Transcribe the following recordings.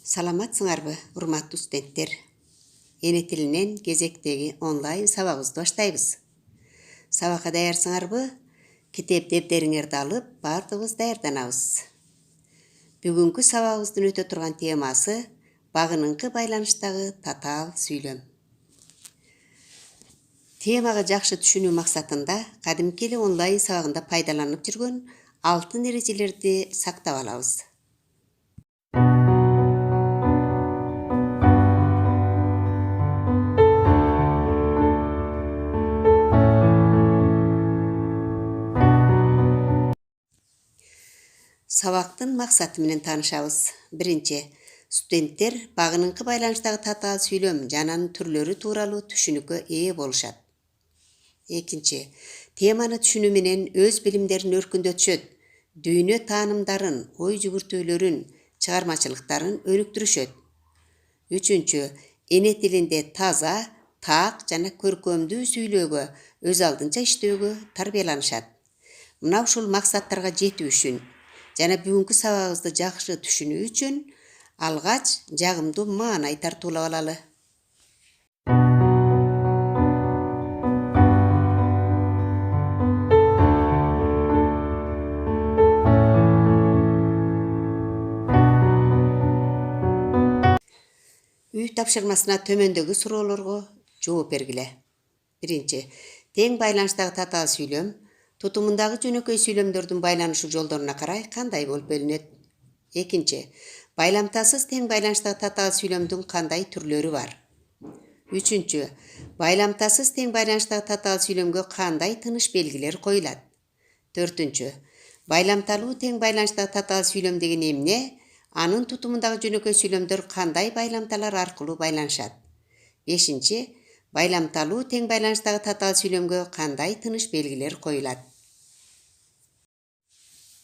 Саламатсыңарбы, урматтуу студенттер? Эне тилинен кезектеги онлайн сабагыбызды баштайбыз. Сабакка даярсыңарбы? Китеп дептериңерди алып, бардыгыбыз даярданабыз. Бүгүнкү сабагыбыздын өтө турган темасы багыныңкы байланыштагы татаал сүйлөм. Темага жакшы түшүнүү максатында кадимки эле онлайн сабагында пайдаланып жүргөн алтын эрежелерди сактап алабыз. Сабактын максаты менен таанышабыз. Биринчи, студенттер багыныңкы байланыштагы татаал сүйлөм жана анын түрлөрү тууралуу түшүнүккө ээ болушат. Экинчи, теманы түшүнүү менен өз билимдерин өркүндөтүшөт, дүйнө таанымдарын, ой жүгүртүүлөрүн, чыгармачылыктарын өнүктүрүшөт. Үчүнчү, эне тилинде таза, так жана көркөмдүү сүйлөөгө, өз алдынча иштөөгө тарбияланышат. Мына ушул максаттарга жетүү үчүн жана бүгүнкү сабагыбызды жакшы түшүнүү үчүн алгач жагымдуу маанай тартуулап алалы. Үй тапшырмасына төмөндөгү суроолорго жооп бергиле. Биринчи, тең байланыштагы татаал сүйлөм тутумундагы жөнөкөй сүйлөмдөрдүн байланышуу жолдоруна карай кандай болуп бөлүнөт? Экинчи, байламтасыз тең байланыштагы татаал сүйлөмдүн кандай түрлөрү бар? Үчүнчү, байламтасыз тең байланыштагы татаал сүйлөмгө кандай тыныш белгилер коюлат? Төртүнчү, байламталуу тең байланыштагы татаал сүйлөм деген эмне? Анын тутумундагы жөнөкөй сүйлөмдөр кандай байламталар аркылуу байланышат? Бешинчи, байламталуу тең байланыштагы татаал сүйлөмгө кандай тыныш белгилер коюлат?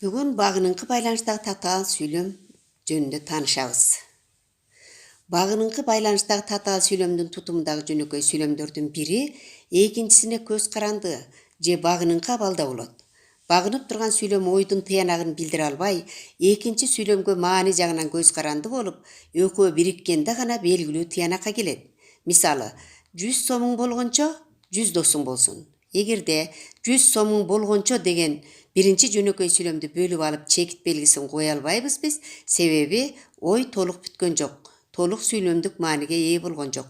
Бүгүн багыныңкы байланыштагы татаал сүйлөм жөнүндө таанышабыз. Багыныңкы байланыштагы татаал сүйлөмдүн тутумундагы жөнөкөй сүйлөмдөрдүн бири экинчисине көз каранды же багыныңкы абалда болот. Багынып турган сүйлөм ойдун тыянагын билдире албай, экинчи сүйлөмгө маани жагынан көз каранды болуп, экөө бириккенде гана белгилүү тыянакка келет. Мисалы, 100 сомуң болгончо 100 досуң болсун. Эгерде 100 сомуң болгончо деген биринчи жөнөкөй сүйлөмдү бөлүп алып чекит белгисин кое албайбыз биз, себеби ой толук бүткөн жок, толук сүйлөмдүк мааниге ээ болгон жок.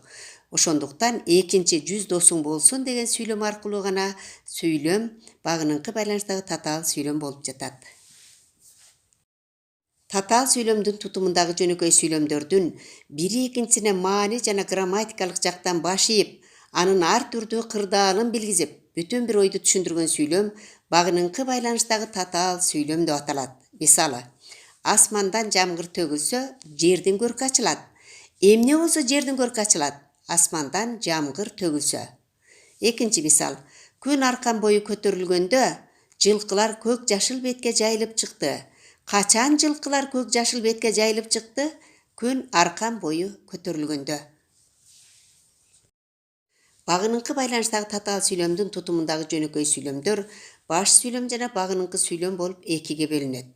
Ошондуктан экинчи 100 досуң болсун деген сүйлөм аркылуу гана сүйлөм багыныңкы байланыштагы татаал сүйлөм болуп жатат. Татаал сүйлөмдүн тутумундагы жөнөкөй сүйлөмдөрдүн бири экинчисине маани жана грамматикалык жактан баш ийип, анын ар түрдүү кырдаалын билгизип, бүтүн бир ойду түшүндүргөн сүйлөм багыныңкы байланыштагы татаал сүйлөм деп аталат. Мисалы, асмандан жамгыр төгүлсө, жердин көркү ачылат. Эмне болсо жердин көркү ачылат? Асмандан жамгыр төгүлсө. Экинчи мисал, күн аркан бою көтөрүлгөндө, жылкылар көк жашыл бетке жайылып чыкты. Качан жылкылар көк жашыл бетке жайылып чыкты? Күн аркан бою көтөрүлгөндө. Багыныңкы байланыштагы татаал сүйлөмдүн тутумундагы жөнөкөй сүйлөмдөр баш сүйлөм жана багыныңкы сүйлөм болуп экиге бөлүнөт.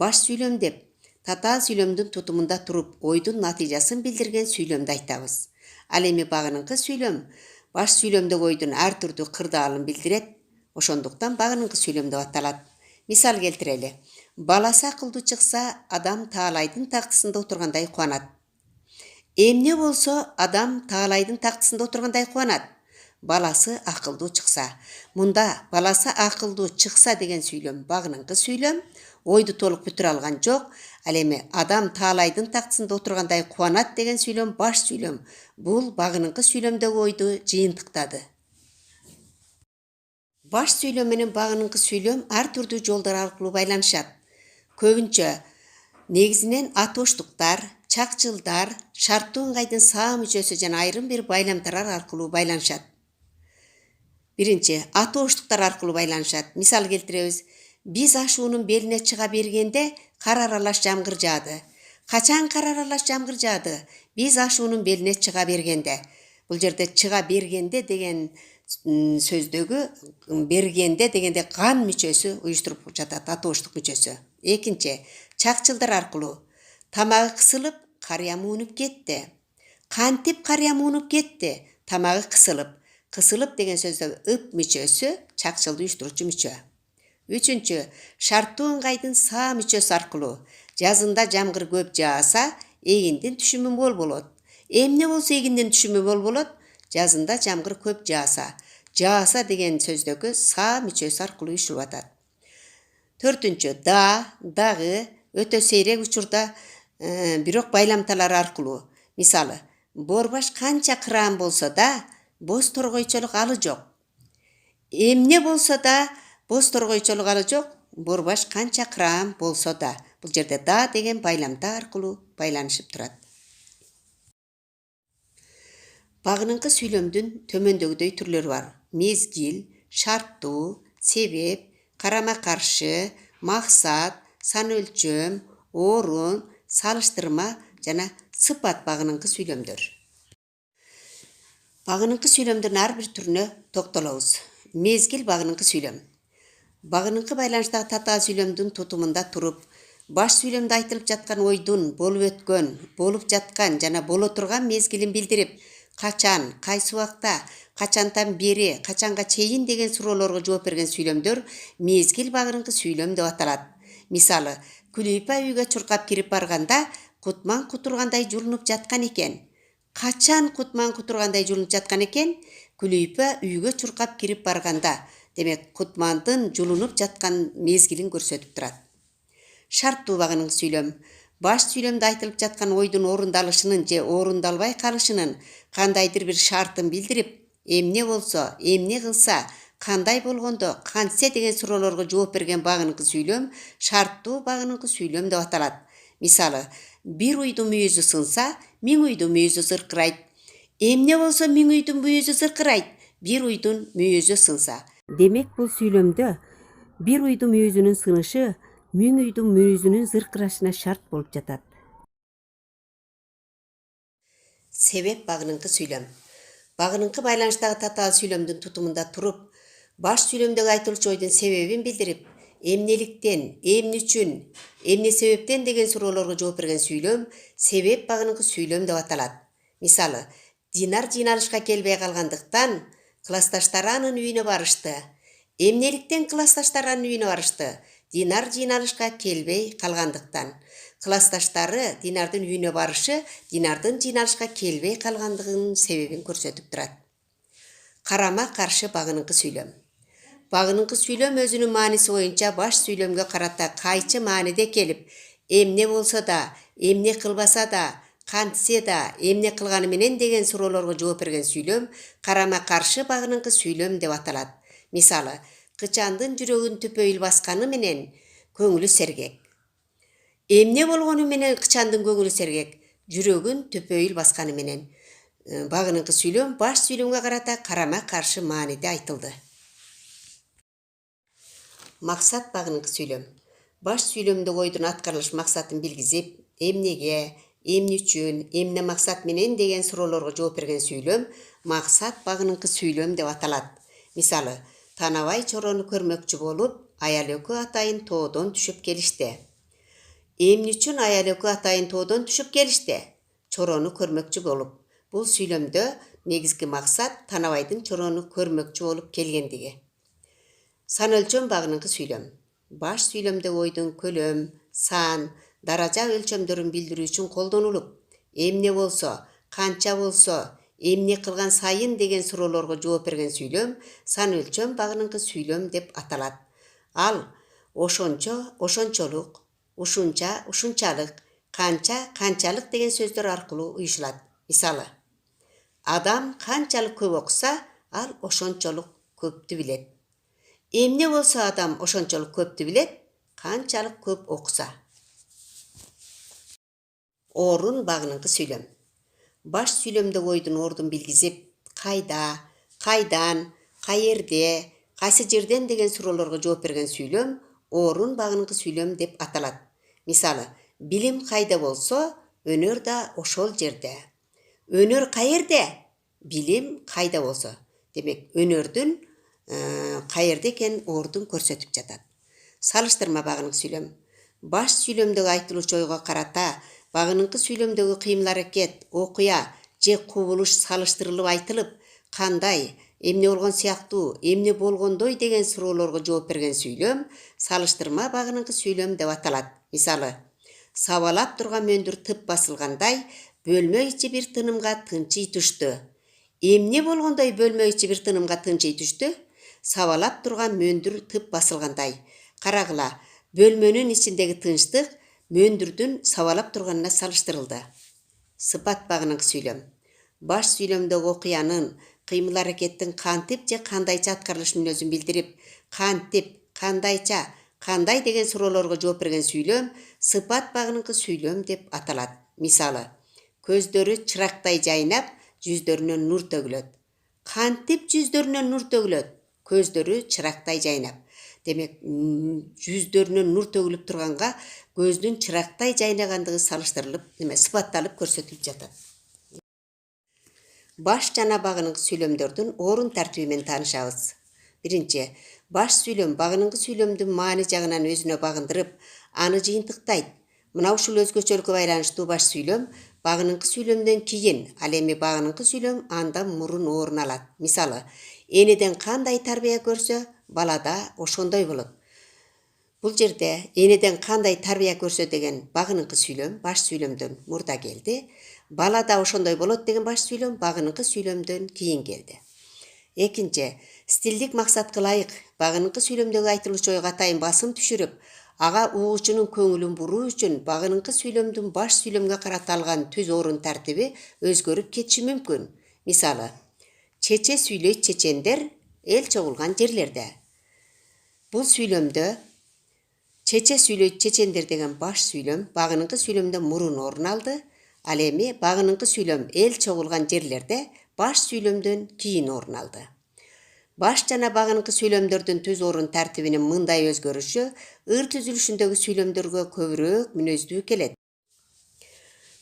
Баш сүйлөм деп татаал сүйлөмдүн тутумунда туруп ойдун натыйжасын билдирген сүйлөмдү айтабыз. Ал эми багыныңкы сүйлөм баш сүйлөмдөгү ойдун ар түрдүү кырдаалын билдирет. Ошондуктан багыныңкы сүйлөм деп аталат. Мисал келтирели. Баласы акылдуу чыкса, адам Таалайдын тактысында отургандай кубанат. Эмне болсо адам Таалайдын тактысында отургандай кубанат? Баласы акылдуу чыкса. Мында баласы акылдуу чыкса деген сүйлөм багыныңкы сүйлөм, ойду толук бүтүрө алган жок. Ал эми адам Таалайдын тактысында отургандай кубанат деген сүйлөм баш сүйлөм. Бул багыныңкы сүйлөмдөгү ойду жыйынтыктады. Баш сүйлөм менен багыныңкы сүйлөм ар түрдүү жолдор аркылуу байланышат. Көбүнчө негизинен атооштуктар, чакчылдар, шарттуу ыңгайдын саа мүчөсү жана айрым бир байламтар аркылуу байланышат. Биринчи, атооштуктар аркылуу байланышат. Мисал келтиребиз. Биз ашуунун белине чыга бергенде кар аралаш жамгыр жаады. Качан кар аралаш жамгыр жаады? Биз ашуунун белине чыга бергенде. Бул жерде чыга бергенде деген сөздөгү бергенде дегенде кан мүчөсү уюштуруп жатат, татооштук мүчөсү. Экинчи, чакчылдар аркылуу тамагы кысылып, карыя муунуп кетти. Кантип карыя муунуп кетти? Тамагы кысылып. Кысылып деген сөздөгү ып мүчөсү чакчылды уюштуруучу мүчө. Үчүнчү, шарттуу ыңгайдын саа мүчөсү аркылуу жазында жамгыр көп жааса, эгиндин түшүмү мол болот. Эмне болсо эгиндин түшүмү мол болот? Жазында жамгыр көп жааса. Жааса деген сөздөгү саа мүчөсү аркылуу уюштуруп атат. Төртүнчү, дагы өтө сейрек учурда бирок байламталар аркылуу. Мисалы, борбаш канча кыраан болсо да, боз торгойчолук алы жок. Эмне болсо да, боз торгойчолук алы жок, борбаш канча кыраан болсо да. Бул жерде да деген байламта аркылуу байланышып турат. Багыныңкы сүйлөмдүн төмөндөгүдөй түрлөрү бар. Мезгил, шарттуу, себеп, карама каршы, максат, сан өлчөм, орун, салыштырма жана сыпат багыныңкы сүйлөмдөр. Багыныңкы сүйлөмдөрдүн ар бир түрүнө токтолобуз. Мезгил багыныңкы сүйлөм. Багыныңкы байланыштагы татаал сүйлөмдүн тутумунда туруп, баш сүйлөмдө айтылып жаткан ойдун болуп өткөн, болуп жаткан жана боло турган мезгилин билдирип, качан, кайсы убакта, качантан бери, качанга чейин деген суроолорго жооп берген сүйлөмдөр мезгил багыныңкы сүйлөм деп аталат. Мисалы, Күлүйпа үйгө чуркап кирип барганда, кутман кутургандай жулунуп жаткан экен. Качан кутман кутургандай жулунуп жаткан экен? Күлүйпа үйгө чуркап кирип барганда. Демек, кутмандын жулунуп жаткан мезгилин көрсөтүп турат. Шарттуу багыныңкы сүйлөм. Баш сүйлөмдө айтылып жаткан ойдун орундалышынын же орундалбай калышынын кандайдыр бир шартын билдирип, эмне болсо, эмне кылса, кандай болгондо, кантсе деген суроолорго жооп берген багыныңкы сүйлөм шарттуу багыныңкы сүйлөм деп аталат. Мисалы, бир уйдун мүйүзү сынса, миң уйдун мүйүзү зыркырайт. Эмне болсо миң уйдун мүйүзү зыркырайт? Бир уйдун мүйүзү сынса. Демек, бул сүйлөмдө бир уйдун мүйүзүнүн сынышы миң уйдун мүйүзүнүн зыркырашына шарт болуп жатат. Себеп багыныңкы сүйлөм. Багыныңкы байланыштагы татаал сүйлөмдүн тутумунда туруп, баш сүйлөмдөгү айтылчу ойдун себебин билдирип, эмнеликтен, эмне үчүн, эмне себептен деген суроолорго жооп берген сүйлөм себеп багыныңкы сүйлөм деп аталат. Мисалы, Динар жыйналышка келбей калгандыктан классташтары анын үйүнө барышты. Эмнеликтен классташтары анын үйүнө барышты? Динар жыйналышка келбей калгандыктан. Классташтары Динардын үйүнө барышы Динардын жыйналышка келбей калгандыгынын себебин көрсөтүп турат. Карама каршы багыныңкы сүйлөм. Багыныңкы сүйлөм өзүнүн мааниси боюнча баш сүйлөмгө карата кайчы мааниде келип, эмне болсо да, эмне кылбаса да, кантсе да, эмне кылганы менен деген суроолорго жооп берген сүйлөм карама каршы багыныңкы сүйлөм деп аталат. Мисалы, кычандын жүрөгүн түпөйүл басканы менен көңүлү сергек. Эмне болгону менен кычандын көңүлү сергек? Жүрөгүн түпөйүл басканы менен. Багыныңкы сүйлөм баш сүйлөмгө карата карама каршы мааниде айтылды. Максат багыныңкы сүйлөм. Баш сүйлөмдөгү ойдун аткарылыш максатын билгизип, эмнеге, эмне үчүн, эмне максат менен деген суроолорго жооп берген сүйлөм максат багыныңкы сүйлөм деп аталат. Мисалы, Танабай чорону көрмөкчү болуп, аял экөө атайын тоодон түшүп келишти. Эмне үчүн аял экөө атайын тоодон түшүп келишти? Чорону көрмөкчү болуп. Бул сүйлөмдө негизги максат Танабайдын чорону көрмөкчү болуп келгендиги. Сан өлчөм багыныңкы сүйлөм. Баш сүйлөмдөгү ойдун көлөм, сан, даража өлчөмдөрүн билдирүү үчүн колдонулуп, эмне болсо, канча болсо, эмне кылган сайын деген суроолорго жооп берген сүйлөм сан өлчөм багыныңкы сүйлөм деп аталат. Ал ошончо, ошончолук, ушунча, ушунчалык, канча, канчалык деген сөздөр аркылуу уюшулат. Мисалы, адам канчалык көп окуса, ал ошончолук көптү билет. Эмне болсо адам ошончолук көптү билет? Канчалык көп окуса. Орун багыныңкы сүйлөм. Баш сүйлөмдөгү ойдун ордун билгизип, кайда, кайдан, каерде, кайсы жерден деген суроолорго жооп берген сүйлөм орун багыныңкы сүйлөм деп аталат. Мисалы, билим кайда болсо, өнөр да ошол жерде. Өнөр каерде? Билим кайда болсо. Демек, өнөрдүн каерде экенин ордун көрсөтүп жатат. Салыштырма багынык сүйлөм. Баш сүйлөмдөгү айтылуучу ойго карата багыныңкы сүйлөмдөгү кыймыл-аракет, окуя же кубулуш салыштырылып айтылып, кандай, эмне болгон сыяктуу, эмне болгондой деген суроолорго жооп берген сүйлөм салыштырма багыныңкы сүйлөм деп аталат. Мисалы, сабалап турган мөндүр тып басылгандай, бөлмө ичи бир тынымга тынчый түштү. Эмне болгондой бөлмө ичи бир тынымга тынчый түштү? Сабалап турган мөндүр тып басылгандай. Карагыла, бөлмөнүн ичиндеги тынчтык мөндүрдүн сабалап турганына салыштырылды. Сыпат багыныңкы сүйлөм. Баш сүйлөмдөгү окуянын, кыймыл-аракеттин кантип же кандайча аткарылыш мүнөзүн билдирип, кантип, кандайча, кандай деген суроолорго жооп берген сүйлөм сыпат багыныңкы сүйлөм деп аталат. Мисалы, көздөрү чырактай жайнап, жүздөрүнөн нур төгүлөт. Кантип жүздөрүнөн нур төгүлөт? Көздөрү чырактай жайнап. Демек, жүздөрүнөн нур төгүлүп турганга көздүн чырактай жайнагандыгы салыштырылып, сыпатталып көрсөтүлүп жатат. Баш жана багыныңкы сүйлөмдөрдүн орун тартиби менен таанышабыз. Биринчи, баш сүйлөм багыныңкы сүйлөмдүн маани жагынан өзүнө багындырып, аны жыйынтыктайт. Мына ушул өзгөчөлүккө байланыштуу баш сүйлөм багыныңкы сүйлөмдөн кийин, ал эми багыныңкы сүйлөм андан мурун орун алат. Мисалы, энеден кандай тарбия көрсө, балада ошондой болот. Бул жерде энеден кандай тарбия көрсө деген багыныңкы сүйлөм баш сүйлөмдөн мурда келди. Балада ошондой болот деген баш сүйлөм багыныңкы сүйлөмдөн кийин келди. Экинчи, стилдик максатка ылайык багыныңкы сүйлөмдөгү айтылуучу ойго атайын басым түшүрүп, ага угуучунун көңүлүн буруу үчүн багыныңкы сүйлөмдүн баш сүйлөмгө карата алган түз орун тартиби өзгөрүп кетиши мүмкүн. Мисалы, чече сүйлөйт чечендер эл чогулган жерлерде. Бул сүйлөмдө чече сүйлөйт чечендер деген баш сүйлөм багыныңкы сүйлөмдөн мурун орун алды. Ал эми багыныңкы сүйлөм эл чогулган жерлерде баш сүйлөмдөн кийин орун алды. Баш жана багыныңкы сүйлөмдөрдүн түз орун тартибинин мындай өзгөрүшү ыр түзүлүшүндөгү сүйлөмдөргө көбүрөөк мүнөздүү келет.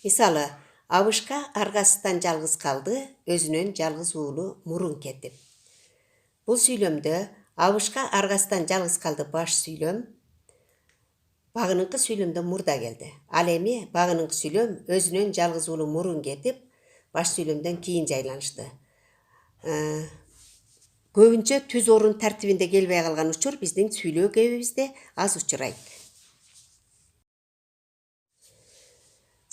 Мисалы, Абышка аргасыздан жалгыз калды, өзүнөн жалгыз уулу мурун кетип. Бул сүйлөмдө Абышка аргасыздан жалгыз калды баш сүйлөм багыныңкы сүйлөмдөн мурда келди. Ал эми багыныңкы сүйлөм өзүнөн жалгыз уулу мурун кетип, баш сүйлөмдөн кийин жайланышты. Көбүнчө түз орун тартибинде келбей калган учур биздин сүйлөө кебибизде аз учурайт.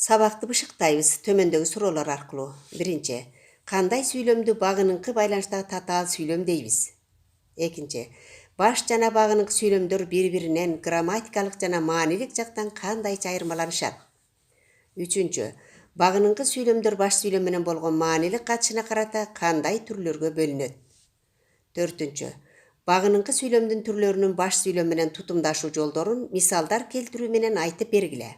Сабакты бышыктайбыз төмөндөгү суроолор аркылуу. Биринчи, кандай сүйлөмдү багыныңкы байланыштагы татаал сүйлөм дейбиз? Экинчи, баш жана багыныңкы сүйлөмдөр бири-биринен грамматикалык жана маанилик жактан кандайча айырмаланышат? Үчүнчү, багыныңкы сүйлөмдөр баш сүйлөм менен болгон маанилик катышына карата кандай түрлөргө бөлүнөт? Төртүнчү, багыныңкы сүйлөмдүн түрлөрүнүн баш сүйлөм менен тутумдашуу жолдорун мисалдар келтирүү менен айтып бергиле.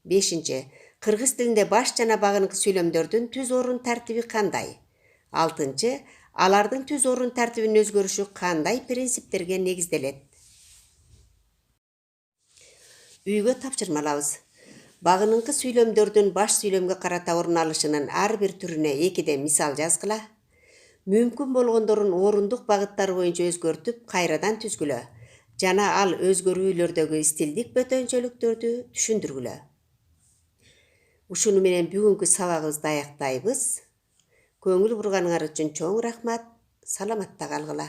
Бешинчи, кыргыз тилинде баш жана багыныңкы сүйлөмдөрдүн түз орун тартиби кандай? Алтынчы, алардын түз орун тартибинин өзгөрүшү кандай принциптерге негизделет? Үйгө тапшырмалабыз. Багыныңкы сүйлөмдөрдүн баш сүйлөмгө карата орун алышынын ар бир түрүнө экиден мисал жазгыла. Мүмкүн болгондорун орундук багыттары боюнча өзгөртүп, кайрадан түзгүлө. Жана ал өзгөрүүлөрдөгү стилдик бөтөнчөлүктөрдү түшүндүргүлө. Ушуну менен бүгүнкү сабагыбызды аяктайбыз. Көңүл бурганыңар үчүн чоң рахмат. Саламатта калгыла.